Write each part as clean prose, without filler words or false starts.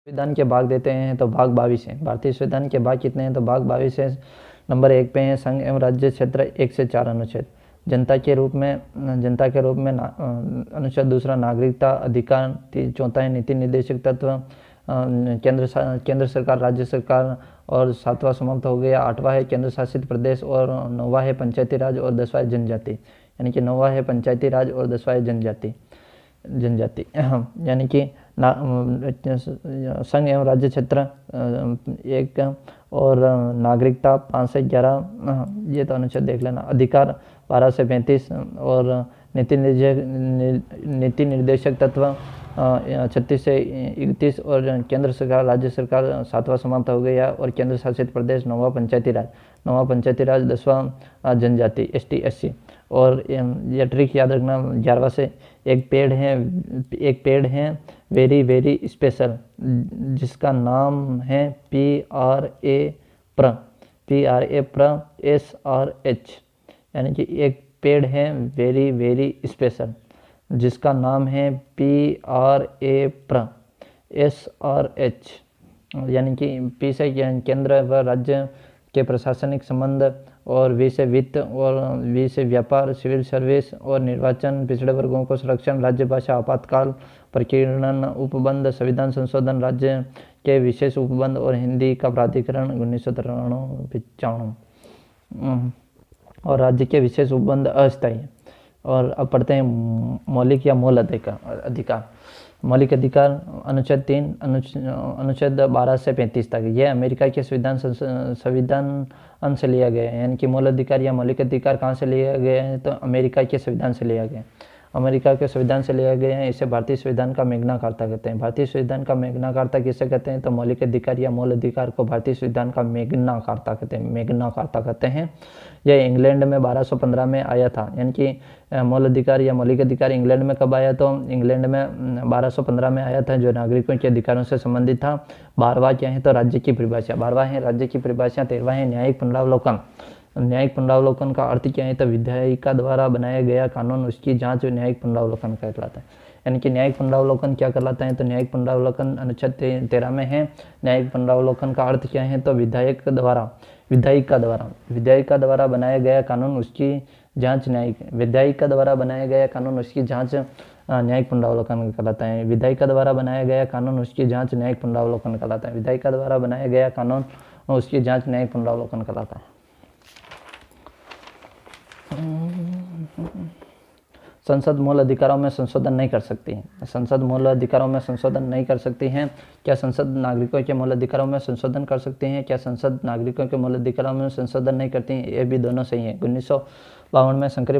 संविधान के भाग देते हैं तो भाग 22 हैं। भारतीय संविधान के भाग कितने हैं तो भाग 22 है। नंबर 1 पे हैं संघ एवं राज्य क्षेत्र 1 से 4 अनुच्छेद। जनता के रूप में अनुच्छेद 2 नागरिकता अधिकार, 4 है नीति निर्देशक तत्व, केंद्र सरकार राज्य सरकार और 7वां समाप्त हो गया। 8वां है केंद्र शासित प्रदेश और 9वां है पंचायती राज और 10वां है जनजाति। यानी कि 9वां है पंचायती राज और 10वां है जनजाति यानी कि संघ एवं राज्य क्षेत्र 1 और नागरिकता 5 से 11, ये तो अनुच्छेद देख लेना। अधिकार 12 से 35 और नीति निर्देशक तत्व 36 से 31 और केंद्र सरकार राज्य सरकार 7वां समाप्त हो गया और केंद्र शासित प्रदेश 9वां पंचायती राज 10वां जनजाति ST SC। और ये ट्रिक याद रखना 11वां से एक पेड़ है वेरी वेरी स्पेशल जिसका नाम है PRA SRH। यानी कि एक पेड़ है वेरी वेरी स्पेशल जिसका नाम है PRA SRH। यानी कि P से केंद्र व राज्य के प्रशासनिक संबंध और V से वित्त और V से व्यापार, सिविल सर्विस और निर्वाचन, पिछड़े वर्गों को संरक्षण, राज्य भाषा, आपातकाल, प्रकीर्णन, उपबंध, संविधान संशोधन, राज्य के विशेष उपबंध और हिंदी का प्राधिकरण 1993-95 और राज्य के विशेष उपबंध अस्थायी। और अब पढ़ते हैं मौलिक या मूल अधिकार। मौलिक अधिकार अनुच्छेद 3 अनुच्छेद 12 से 35 तक ये अमेरिका के संविधान से लिया गया है। यानी कि मूल अधिकार या मौलिक अधिकार कहाँ से लिया गया है तो अमेरिका के संविधान से लिया गया है। अमेरिका के संविधान से लिया गया है। इसे भारतीय संविधान का मेग्ना कार्टा कहते हैं। भारतीय संविधान का मेग्ना कार्टा किसे कहते हैं तो मौलिक अधिकार या मूल अधिकार को भारतीय संविधान का मेग्ना कार्टा कहते हैं। यह इंग्लैंड में 1215 में आया था। यानी कि मूल अधिकार या मौलिक अधिकार इंग्लैंड में कब आया तो इंग्लैंड में 1215 में आया था, जो नागरिकों के अधिकारों से संबंधित था। 12वां क्या है तो राज्य की परिभाषा, 12वां है राज्य की परिभाषा। 13वां है न्यायिक पुनरावलोकन। न्यायिक पुनरावलोकन का अर्थ क्या है तो विधायिका द्वारा बनाया गया कानून उसकी जांच न्यायिक पुनरावलोकन कहलाता है। यानी कि न्यायिक पुनरावलोकन क्या कहलाता है तो न्यायिक पुनरावलोकन अनुच्छेद 13 में है। न्यायिक पुनरावलोकन का अर्थ क्या है तो विधायिका द्वारा बनाया गया कानून उसकी जांच विधायिका द्वारा बनाया गया कानून उसकी जांच न्यायिक पुनरावलोकन कहलाता है। विधायिका द्वारा बनाया गया कानून उसकी जांच न्यायिक पुनरावलोकन कहलाता है। विधायिका द्वारा बनाया गया कानून उसकी जांच न्यायिक पुनरावलोकन कहलाता है। संसद मूल अधिकारों में संशोधन नहीं कर सकती है। संसद मूल अधिकारों में संशोधन नहीं कर सकती है। क्या संसद नागरिकों के मूल अधिकारों में संशोधन कर सकती है? क्या संसद नागरिकों के मूल अधिकारों में संशोधन नहीं करती है? ये भी दोनों सही है। 1952 में शंकरी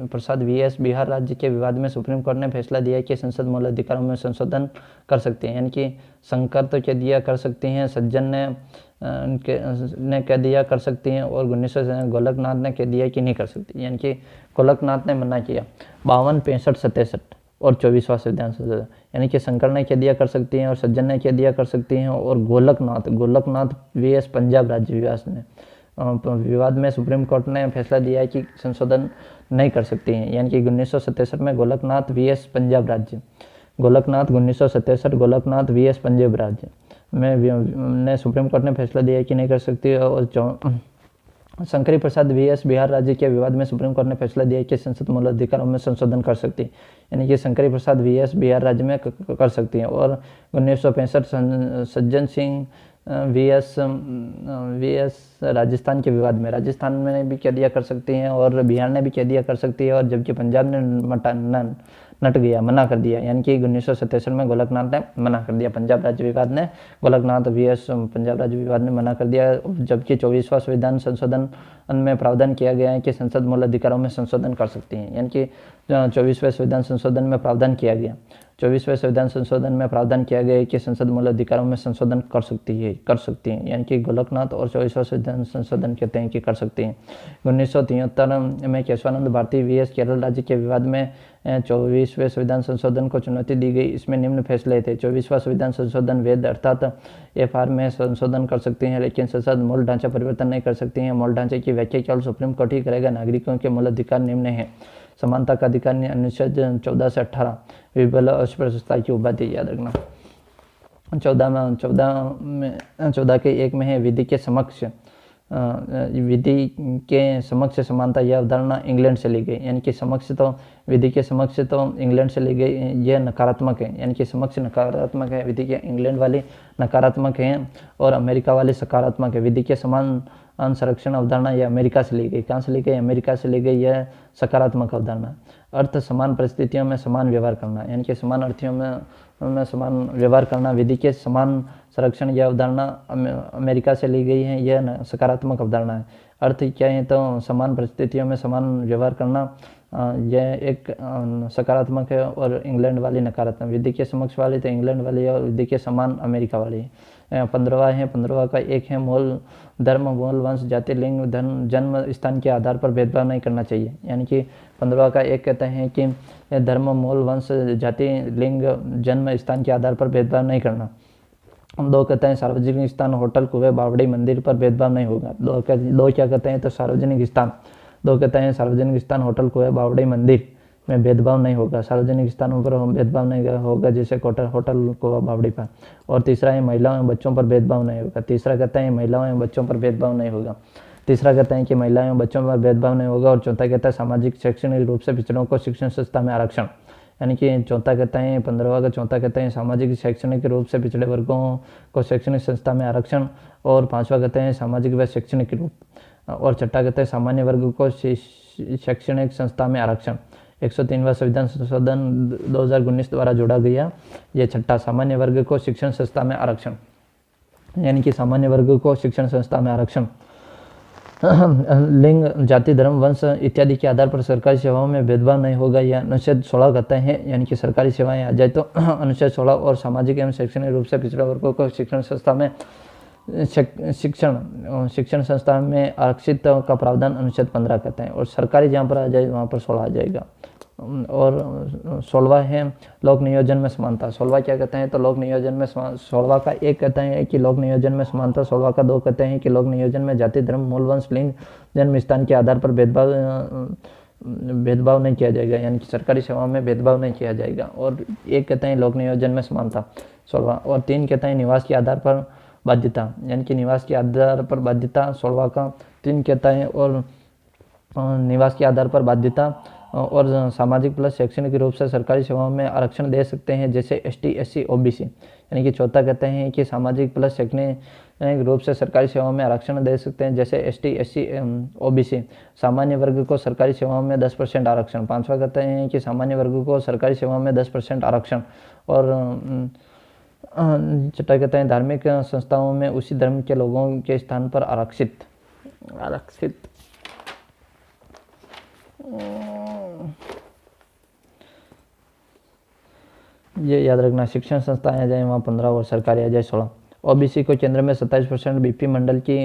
प्रसाद VS बिहार राज्य के विवाद में सुप्रीम कोर्ट ने फैसला दिया कि संसद मूल अधिकारों में संशोधन कर सकती है। यानी कि शंकर तो कह दिया कर सकती हैं, सज्जन ने कह दिया कर सकती हैं और 1900 गोलकनाथ ने कह दिया कि नहीं कर सकती। यानी कि गोलकनाथ ने मना किया। 52, 65, 67 और 24वां संविधान संशोधन। यानी कि शंकर ने कह दिया कर सकती हैं और सज्जन ने कह दिया कर सकती हैं और गोलकनाथ VS पंजाब राज्य विवाद में सुप्रीम कोर्ट ने फैसला दिया है कि संशोधन नहीं कर सकती हैं। यानी कि 1967 में गोलकनाथ VS पंजाब राज्य, 1967 VS पंजाब राज्य में सुप्रीम कोर्ट ने फैसला दिया कि नहीं कर सकती। और शंकरी प्रसाद VS बिहार राज्य के विवाद में सुप्रीम कोर्ट ने फैसला दिया कि संसद मूल अधिकारों में संशोधन कर सकती है। यानी कि शंकरी प्रसाद VS बिहार राज्य में कर सकती हैं। और 1965 सज्जन सिंह VS राजस्थान के विवाद में राजस्थान में भी कह दिया कर सकती हैं और बिहार ने भी कह दिया कर सकती है। और जबकि पंजाब ने मना कर दिया। यानी कि 1967 में गोलकनाथ ने मना कर दिया। पंजाब राज्य विवाद ने गोलकनाथ VS पंजाब राज्य विवाद ने मना कर दिया। जबकि 24वां संविधान संशोधन में प्रावधान किया गया है कि संसद मूल अधिकारों में संशोधन कर सकती है। यानी कि 24वें संविधान संशोधन में प्रावधान किया गया 24वें संविधान संशोधन में प्रावधान किया गया है कि संसद मूल अधिकारों में संशोधन कर सकती है। यानी कि गोलकनाथ और 24वां संविधान संशोधन कहते हैं कि कर सकती हैं। 1973 में केशवानंद भारती VS केरल राज्य के विवाद में 24वें संविधान संशोधन को चुनौती दी गई। इसमें निम्न फैसले थे। 24वां संविधान संशोधन वेद अर्थात FR में संशोधन कर सकती हैं, लेकिन संसद मूल ढांचा परिवर्तन नहीं कर सकती हैं। मूल ढांचे की व्याख्या केवल सुप्रीम कोर्ट ही करेगा। नागरिकों के मूल अधिकार निम्न है। समानता का अधिकार अनुच्छेद 14 से 18 विबल अस्पृश्यता की उपाधि याद रखना। 14 के 1 में है विधि के समक्ष समानता। यह अवधारणा इंग्लैंड से ली गई, यानी कि विधि के समक्ष तो इंग्लैंड से ली गई। यह नकारात्मक है, यानी कि समक्ष नकारात्मक है, विधि के इंग्लैंड वाली नकारात्मक है और अमेरिका वाली सकारात्मक है। विधि के समान संरक्षण अवधारणा यह अमेरिका से ली गई। कहाँ से ली गई? अमेरिका से ली गई। यह सकारात्मक अवधारणा। अर्थ समान परिस्थितियों में समान व्यवहार करना, यानी कि समान अर्थों में समान व्यवहार करना। विधि के समान संरक्षण यह अवधारणा अमेरिका से ली गई है। यह सकारात्मक अवधारणा है। अर्थ क्या है? तो समान परिस्थितियों में समान व्यवहार करना, यह एक सकारात्मक है और इंग्लैंड वाली नकारात्मक। विधि के समक्ष वाली तो इंग्लैंड वाली है और विधि के समान अमेरिका वाली है। 15वां का 1 है मूल धर्म, मूल वंश, जाति, लिंग, जन्म स्थान के आधार पर भेदभाव नहीं करना चाहिए। यानी कि 15वां का 1 कहते हैं कि धर्म, मूल वंश, जाति, लिंग, जन्म स्थान के आधार पर भेदभाव नहीं करना। 2 कहते हैं सार्वजनिक स्थान, होटल, कुएं, बावड़ी, मंदिर पर भेदभाव नहीं होगा। 2 क्या कहते हैं? तो सार्वजनिक स्थान। 2 कहते हैं सार्वजनिक स्थान, होटल, कुएं, बावड़ी, मंदिर में भेदभाव नहीं होगा। सार्वजनिक स्थानों पर भेदभाव नहीं होगा, जैसे होटल, कुआं, बावड़ी पर। और तीसरा है महिलाओं एवं बच्चों पर भेदभाव नहीं होगा। तीसरा कहते हैं महिलाओं एवं बच्चों पर भेदभाव नहीं होगा। तीसरा कहते हैं कि महिलाओं एवं बच्चों पर भेदभाव नहीं होगा। और चौथा कहता है सामाजिक शैक्षणिक रूप से पिछड़ों को शिक्षण संस्था में आरक्षण। यानी कि चौथा कहते हैं 15वां का चौथा कहते हैं सामाजिक शैक्षणिक रूप से पिछड़े वर्गों को शैक्षणिक संस्था में आरक्षण। और 5वां कहते हैं सामाजिक व शैक्षणिक रूप। और छठा कहते हैं सामान्य वर्ग को शैक्षणिक संस्था में आरक्षण। 103वां संविधान संशोधन 2019 द्वारा जोड़ा गया। यह छठा, सामान्य वर्ग को शिक्षण संस्था में आरक्षण, यानी कि सामान्य वर्ग को शिक्षण संस्था में आरक्षण। लिंग, जाति, धर्म, वंश इत्यादि के आधार पर सरकारी सेवाओं में भेदभाव नहीं होगा। यह अनुच्छेद 16 कहते हैं, यानी कि सरकारी सेवाएं आ जाए तो अनुच्छेद 16। और सामाजिक एवं शैक्षणिक रूप से पिछड़े वर्गों को शिक्षण संस्था में शिक्षण संस्था में आरक्षित का प्रावधान अनुच्छेद 15 कहते हैं। और सरकारी जहाँ पर आ जाए वहाँ पर 16 आ जाएगा। और 16वां है लोक नियोजन में समानता। 16वां क्या कहते हैं? तो लोक नियोजन में 16वां का 1 कहते हैं कि लोक नियोजन में समानता। 16वां का 2 कहते हैं कि लोक नियोजन में जाति, धर्म, मूल वंश, लिंग, जन्म स्थान के आधार पर भेदभाव नहीं किया जाएगा, यानी कि सरकारी सेवाओं में भेदभाव नहीं किया जाएगा। और 1 कहते हैं लोक नियोजन में समानता 16वां। और 3 कहते हैं निवास के आधार पर बाध्यता, यानी कि निवास के आधार पर बाध्यता 16वां का 3 कहता है। और निवास के आधार पर बाध्यता और सामाजिक प्लस शैक्षणिक रूप से सरकारी सेवाओं में आरक्षण दे सकते हैं, जैसे ST, SC, OBC। यानी कि चौथा कहते हैं कि सामाजिक प्लस शैक्षणिक रूप से सरकारी सेवाओं में आरक्षण दे सकते हैं, जैसे ST, SC, OBC। सामान्य वर्ग को सरकारी सेवाओं में 10% आरक्षण। 5वां कहते हैं कि सामान्य वर्ग को सरकारी सेवाओं में 10% आरक्षण। और छठा कहते हैं धार्मिक संस्थाओं में उसी धर्म के लोगों के स्थान पर आरक्षित। ये याद रखना, शिक्षण संस्थाएं आ जाए वहाँ 15 और सरकारी आ जाए 16। OBC को केंद्र में 27% BP मंडल की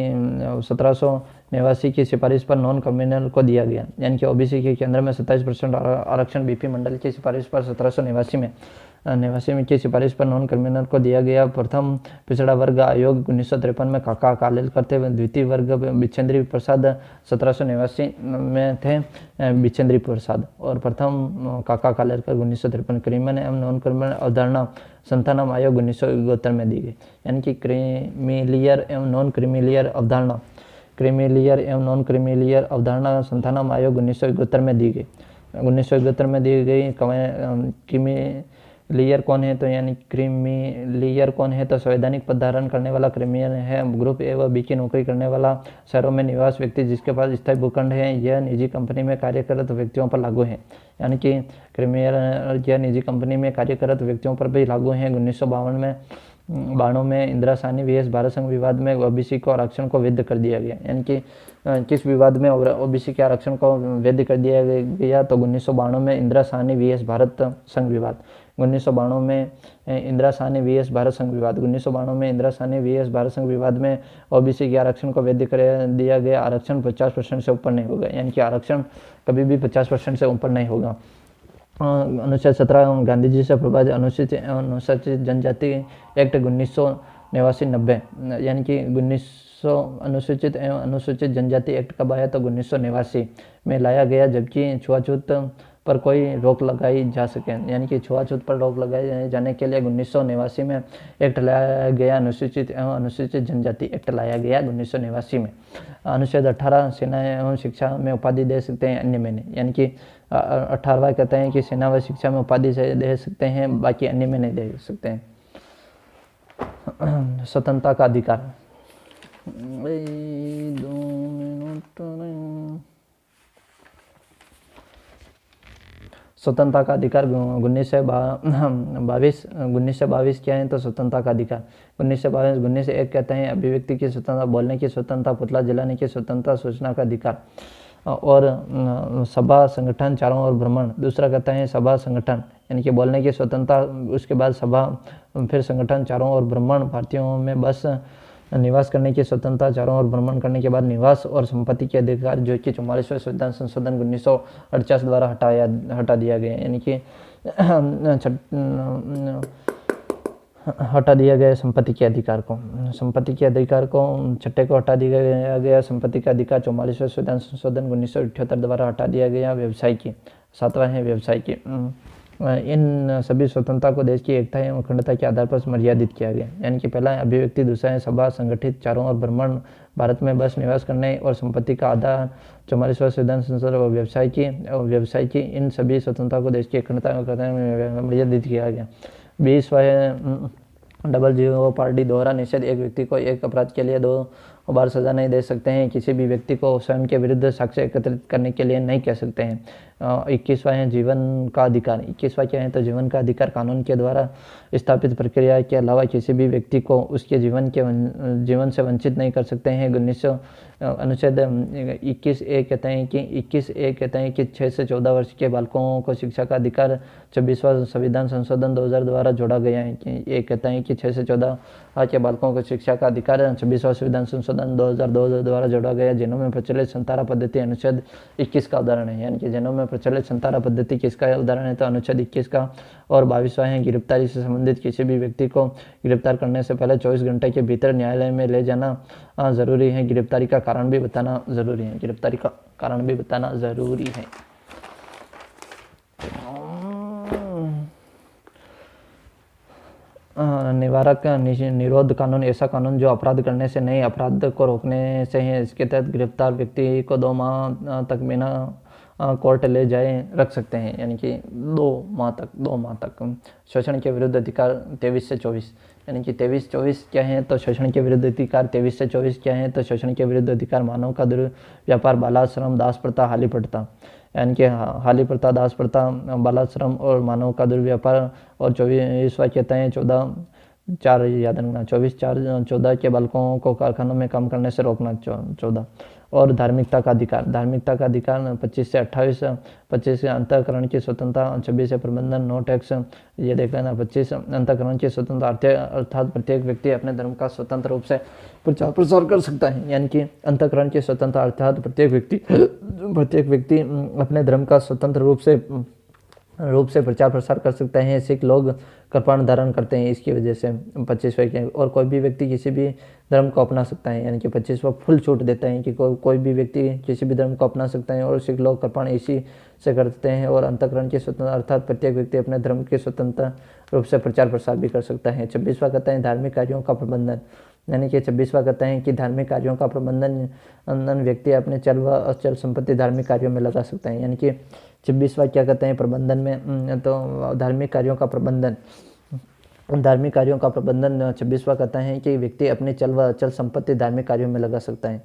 1789 की सिफारिश पर नॉन कम्युनल को दिया गया। यानी कि OBC के केंद्र में 27% आरक्षण BP मंडल की सिफारिश पर 1789 की सिफारिश पर नॉन कम्युनल को दिया गया। प्रथम पिछड़ा वर्ग आयोग 1953 में काका कालेलकर थे। द्वितीय वर्ग बिछेंद्री प्रसाद 1789 में थे, बिछेंद्री प्रसाद। और प्रथम काका कालेलकर 1953। क्रिमिनल एवं नॉन क्रिमिनल अवधारणा संथानम आयोग 1971 में दी गई। यानी कि क्रीमिलियर एवं नॉन क्रीमिलियर अवधारणा, क्रीमिलियर एवं नॉन क्रीमिलियर अवधारणा संथानम आयोग 1971 में दी गई। 1971 में दी गई। क्रीमिलियर कौन है? तो यानी क्रीमिलियर कौन है? तो संवैधानिक पद धारण करने वाला क्रीमिलियर है ग्रुप A व B की नौकरी करने वाला शहरों में निवास व्यक्ति जिसके पास स्थायी भूखंड है। यह निजी कंपनी में कार्यरत व्यक्तियों पर लागू है। यानी कि क्रीमिलियर यह निजी कंपनी में कार्यरत व्यक्तियों पर भी लागू है। 1992 में इंदिरा साहनी VS भारत संघ विवाद में OBC को आरक्षण को वैध कर दिया गया। यानी कि किस विवाद में OBC के आरक्षण को वैध कर दिया गया? तो 1992 में इंदिरा साहनी VS भारत संघ विवाद। 1992 में इंदिरा साहनी VS भारत संघ विवाद। 1992 में इंदिरा साहनी VS भारत संघ विवाद में OBC के आरक्षण को वैध कर दिया गया। आरक्षण 50% से ऊपर नहीं होगा, यानी कि आरक्षण कभी भी 50% से ऊपर नहीं होगा। अनुच्छेद 17 गांधी जी से प्रभावित अनुसूचित जनजाति एक्ट 1989-90, यानी कि 1900 अनुसूचित एवं अनुसूचित जनजाति एक्ट कब आया? तो 1989 में लाया गया। जबकि छुआछूत पर कोई रोक लगाई जा सके, यानी कि छुआछूत पर रोक लगाए जाने के लिए 1989 में एक्ट लाया गया, अनुसूचित एवं अनुसूचित जनजाति एक्ट लाया गया 1989 में। अनुच्छेद 18 सेना एवं शिक्षा में उपाधि दे सकते हैं, अन्य में नहीं, यानी कि 18वां कहते हैं कि सेना व शिक्षा में उपाधि से दे सकते हैं, बाकी अन्य में नहीं दे सकते हैं। स्वतंत्रता का अधिकार, स्वतंत्रता का अधिकार 1922 क्या है तो स्वतंत्रता का अधिकार 1922 कहते हैं अभिव्यक्ति की स्वतंत्रता, बोलने की स्वतंत्रता, पुतला जलाने की स्वतंत्रता, सूचना का अधिकार और सभा संगठन चारों ओर भ्रमण। दूसरा कहता है सभा संगठन, यानी कि बोलने की स्वतंत्रता, उसके बाद सभा, फिर संगठन, चारों ओर भ्रमण, भारतीयों में बस निवास करने की स्वतंत्रता, चारों ओर भ्रमण करने के बाद निवास और संपत्ति के अधिकार, जो कि 44वें संविधान संशोधन 1948 द्वारा हटा दिया गया, यानी कि हटा दिया गया संपत्ति के अधिकार को। संपत्ति के अधिकार को छठे को हटा दिया गया। संपत्ति का अधिकार 44वें संविधान संशोधन 1978 द्वारा हटा दिया गया। व्यवसाय की, 7वां है व्यवसाय की। इन सभी स्वतंत्रता को देश की एकता एवं अखंडता के आधार पर मर्यादित किया गया, यानी कि पहला है अभिव्यक्ति, दूसरा है सभा, संगठित, चारों ओर भ्रमण, भारत में बस निवास करने और संपत्ति का आधार 44वां संविधान संशोधन और व्यवसाय की इन सभी स्वतंत्रता को देश की अखंडता में मर्यादित किया गया। 20वां है डबल जीरो पार्टी, दोहरा निषेध, एक व्यक्ति को एक अपराध के लिए 2 बार सजा नहीं दे सकते हैं, किसी भी व्यक्ति को स्वयं के विरुद्ध साक्ष्य एकत्रित करने के लिए नहीं कह सकते हैं। 21वां है जीवन का अधिकार। 21वां क्या है तो जीवन का अधिकार, कानून के द्वारा स्थापित प्रक्रिया के अलावा किसी भी व्यक्ति को उसके जीवन से वंचित नहीं कर सकते हैं। अनुच्छेद 21A कहते हैं कि 6 से 14 वर्ष के बालकों को शिक्षा का अधिकार 26वां संविधान संशोधन 2000 द्वारा जोड़ा गया है। कि ये कहता है कि 6 से 14 के बालकों को शिक्षा का अधिकार 26वां संविधान संशोधन 2002 द्वारा जोड़ा गया। जिनों में प्रचलित संतारा पद्धति अनुच्छेद 21 का उदाहरण है, यानी कि जिनों में प्रचलित संतारा पद्धति किसका उदाहरण है तो अनुच्छेद 21 का। और 22वां है गिरफ्तारी से संबंधित, किसी भी व्यक्ति को गिरफ्तार करने से पहले 24 घंटे के भीतर न्यायालय में ले जाना जरूरी है। गिरफ्तारी का कारण भी बताना जरूरी है। गिरफ्तारी का कारण भी बताना जरूरी है। निवारक निरोध कानून, ऐसा कानून जो अपराध करने से नहीं अपराध को रोकने से है। इसके तहत गिरफ्तार व्यक्ति को 2 माह तक बिना कोर्ट ले जाए रख सकते हैं, यानी कि 2 माह तक। शोषण के विरुद्ध अधिकार 23 से 24, यानी कि 23-24 क्या है तो शोषण के विरुद्ध अधिकार। 23 से 24 क्या है तो शोषण के विरुद्ध अधिकार, मानव का दुर्व्यापार, बालाश्रम, दास प्रथा, हाली प्रथा, यानी कि हाली प्रथा, दास प्रथा, बालाश्रम और मानव का दुर्व्यापार। और 24वां कहते हैं 14 याद रखना, 24/4/14 के बालकों को कारखानों में काम करने से रोकना 14। और धार्मिकता का अधिकार 25 से 28, 25 अंतःकरण की स्वतंत्रता, 26 से प्रबंधन, नो टैक्स, ये देख लेना। 25 अंतःकरण की स्वतंत्रता, अर्थात प्रत्येक व्यक्ति अपने धर्म का स्वतंत्र रूप से प्रचार प्रसार कर सकता है, यानी कि अंतःकरण की स्वतंत्रता अर्थात प्रत्येक व्यक्ति अपने धर्म का स्वतंत्र रूप से प्रचार प्रसार कर सकते हैं। सिख लोग कृपाण धारण करते हैं, इसकी वजह से 25वें के। और कोई भी व्यक्ति किसी भी धर्म को अपना सकता है, यानी कि 25वां फुल छूट देता है कि कोई भी व्यक्ति किसी भी धर्म को अपना सकता है। और सिख लोग कृपाण इसी से करते हैं। और अंतःकरण की स्वतंत्रता अर्थात प्रत्येक व्यक्ति अपने धर्म के स्वतंत्र रूप से प्रचार प्रसार भी कर सकता है। 26वां कहते हैं धार्मिक कार्यों का प्रबंधन, यानी कि 26वां कहते हैं कि धार्मिक कार्यों का प्रबंधन व्यक्ति अपने चल व अचल संपत्ति धार्मिक कार्यों में लगा सकता है, यानी कि 26वां क्या कहते हैं प्रबंधन में तो धार्मिक कार्यों का प्रबंधन 26वां कहता है कि व्यक्ति अपने चल व अचल संपत्ति धार्मिक कार्यों में लगा सकता है।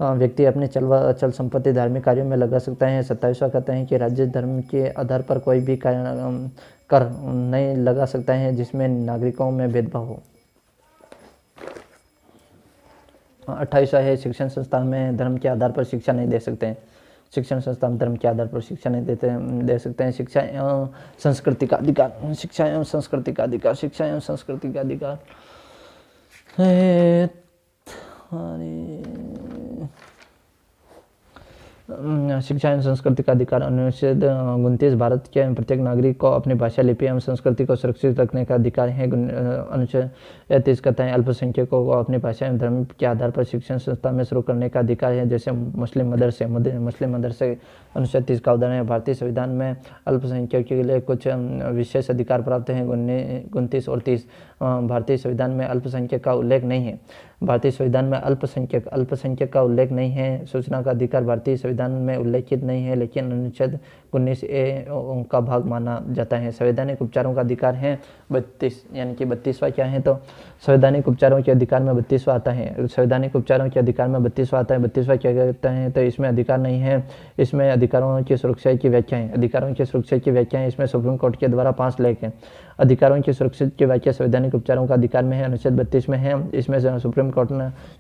व्यक्ति अपने चल व अचल संपत्ति धार्मिक कार्यों में लगा सकता है। 27वां कहता है कि राज्य धर्म के आधार पर कोई भी कर नहीं लगा सकता है जिसमें नागरिकों में भेदभाव हो। 28वां है शिक्षण संस्थान में धर्म के आधार पर शिक्षा नहीं दे सकते हैं। शिक्षण संस्थान धर्म के आधार पर शिक्षा नहीं दे सकते हैं। शिक्षा एवं संस्कृति का अधिकार 28 शिक्षा एवं संस्कृति का अधिकार। अनुच्छेद 29 भारत के प्रत्येक नागरिक को अपनी भाषा, लिपि एवं संस्कृति को सुरक्षित रखने का अधिकार है। अनुच्छेद 30 कहता है अल्पसंख्यकों को अपनी भाषा एवं धर्म के आधार पर शिक्षण संस्था में शुरू करने का अधिकार है, जैसे मुस्लिम मदरसे। अनुच्छेद 30 का उदाहरण है भारतीय संविधान में अल्पसंख्यकों के लिए कुछ विशेष अधिकार प्राप्त हैं। 29 और 30 भारतीय संविधान में अल्पसंख्यक का उल्लेख नहीं है। भारतीय संविधान में अल्पसंख्यक का उल्लेख नहीं है। सूचना का अधिकार भारतीय संविधान में उल्लेखित नहीं है, लेकिन अनुच्छेद 19A का भाग माना जाता है। संवैधानिक उपचारों का अधिकार है 32, यानी कि 32वां क्या है तो संवैधानिक उपचारों के अधिकार में 32वां आता है। संवैधानिक उपचारों के अधिकार में 32वां आता है। 32वां क्या कहता है तो इसमें अधिकार नहीं है, इसमें अधिकारों की सुरक्षा की व्याख्याएं। अधिकारों की सुरक्षा की व्याख्याएं इसमें सुप्रीम कोर्ट के द्वारा 5 लेख हैं। अधिकारों की सुरक्षा की व्याख्या संवैधानिक उपचारों का अधिकार में है, अनुच्छेद 32 में है। इसमें सुप्रीम कोर्ट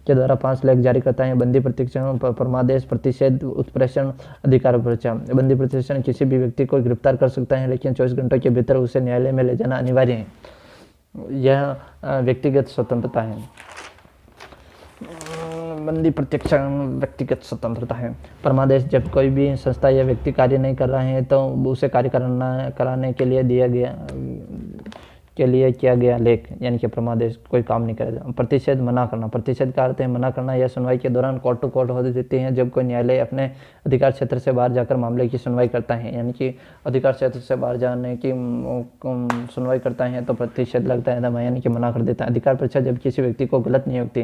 के द्वारा 5 लेख जारी करता है। बंदी, प्रतिक्षण, परमादेश, प्रतिषेध, उत्प्रेषण, अधिकार परीक्षा। बंदी प्रतिषेध किसी भी व्यक्ति को गिरफ्तार कर सकता है, लेकिन 24 घंटों के भीतर उसे न्यायालय में ले जाना अनिवार्य है। यह व्यक्तिगत स्वतंत्रता है। बंदी प्रत्यक्षण व्यक्तिगत स्वतंत्रता है। परमादेश, जब कोई भी संस्था या व्यक्ति कार्य नहीं कर रहा है तो उसे कार्य कराने के लिए किया गया लेख, यानी कि परमादेश, कोई काम नहीं करेगा। प्रतिषेध, मना करना। प्रतिषेध का अर्थ है मना करना। यह सुनवाई के दौरान कोर्ट टू कोर्ट हो देती है, जब कोई न्यायालय अपने अधिकार क्षेत्र से बाहर जाकर मामले की सुनवाई करता है, यानी कि अधिकार क्षेत्र से बाहर जाने की सुनवाई करता है तो प्रतिषेध लगता है, यानी कि मना कर देता है। अधिकार परीक्षा, जब किसी व्यक्ति को गलत नियुक्ति,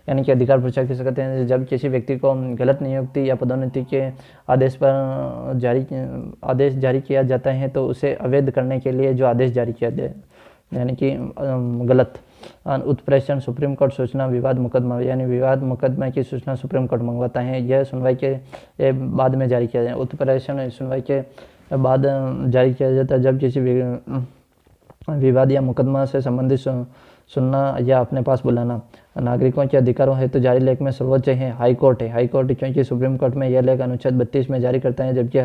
यानी कि अधिकार परीक्षा किसे कहते हैं, जब किसी व्यक्ति को गलत नियुक्ति या पदोन्नति के आदेश जारी किया जाता है तो उसे अवैध करने के लिए जो आदेश जारी किया जाए, यानी कि गलत। उत्प्रेषण, सुप्रीम कोर्ट सूचना विवाद मुकदमा, यानी विवाद मुकदमा की सूचना सुप्रीम कोर्ट मंगवाता है, यह सुनवाई के बाद में जारी किया जाए। उत्प्रेषण सुनवाई के बाद जारी किया जाता है जब किसी विवाद या मुकदमा से संबंधित सुनना या अपने पास बुलाना। नागरिकों के अधिकारों हेतु जारी लेख में सर्वोच्च है हाई कोर्ट है। हाई कोर्ट क्योंकि सुप्रीम कोर्ट में यह लेख अनुच्छेद 32 में जारी करता है, जबकि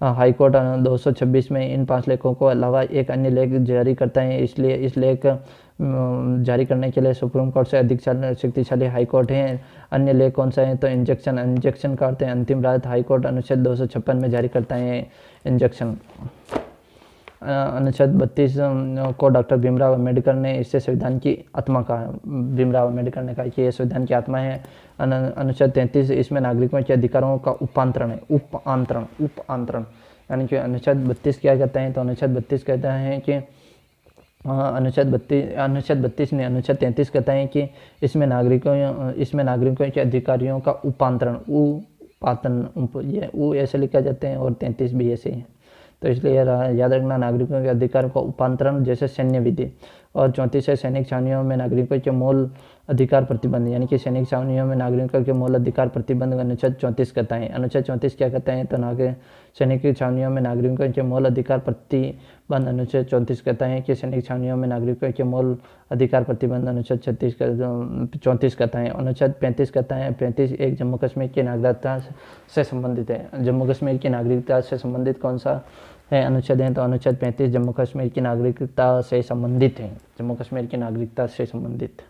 हाई कोर्ट 226 में इन 5 लेखों को अलावा एक अन्य लेख जारी करता है। इसलिए इस लेख जारी करने के लिए सुप्रीम कोर्ट से अधिक शक्तिशाली हाई कोर्ट है। अन्य लेख कौन सा है तो इंजेक्शन का अर्थ है अंतिम राहत। हाई कोर्ट अनुच्छेद 256 में जारी करता है इंजेक्शन। अनुच्छेद 32 को डॉक्टर भीमराव अम्बेडकर ने इससे संविधान की आत्मा कहा। भीमराव अम्बेडकर ने कहा कि यह संविधान की आत्मा है। अनुच्छेद 33 इसमें नागरिकों के अधिकारों का उपांतरण है। उपांतरण यानी कि अनुच्छेद 32 क्या कहता है तो अनुच्छेद 32 कहता है कि अनुच्छेद 33 कहता है कि इसमें नागरिकों के अधिकारियों का उपांतरण, ये ऐसे लिखा जाते हैं और 33 भी ऐसे ही, तो इसलिए याद रखना नागरिकों के अधिकार का उपांतरण, जैसे सैन्य विधि। और 34 है सैनिक छावनियों में नागरिकों के मूल अधिकार प्रतिबंध, यानी कि सैनिक छावनियों में नागरिकों के मूल अधिकार प्रतिबंध अनुच्छेद 34 कहता है। अनुच्छेद 34 क्या कहता है तो सैनिक छावनियों में नागरिकों के मूल अधिकार प्रतिबंध अनुच्छेद 34 कहता है कि सैनिक छावनियों में नागरिकों के मूल अधिकार प्रतिबंध अनुच्छेद 34 कहता है। अनुच्छेद 35 कहता है 35 एक जम्मू कश्मीर की नागरिकता से संबंधित है। जम्मू कश्मीर की नागरिकता से संबंधित कौन सा है अनुच्छेद है तो अनुच्छेद 35 जम्मू कश्मीर की नागरिकता से संबंधित है। जम्मू कश्मीर की नागरिकता से संबंधित।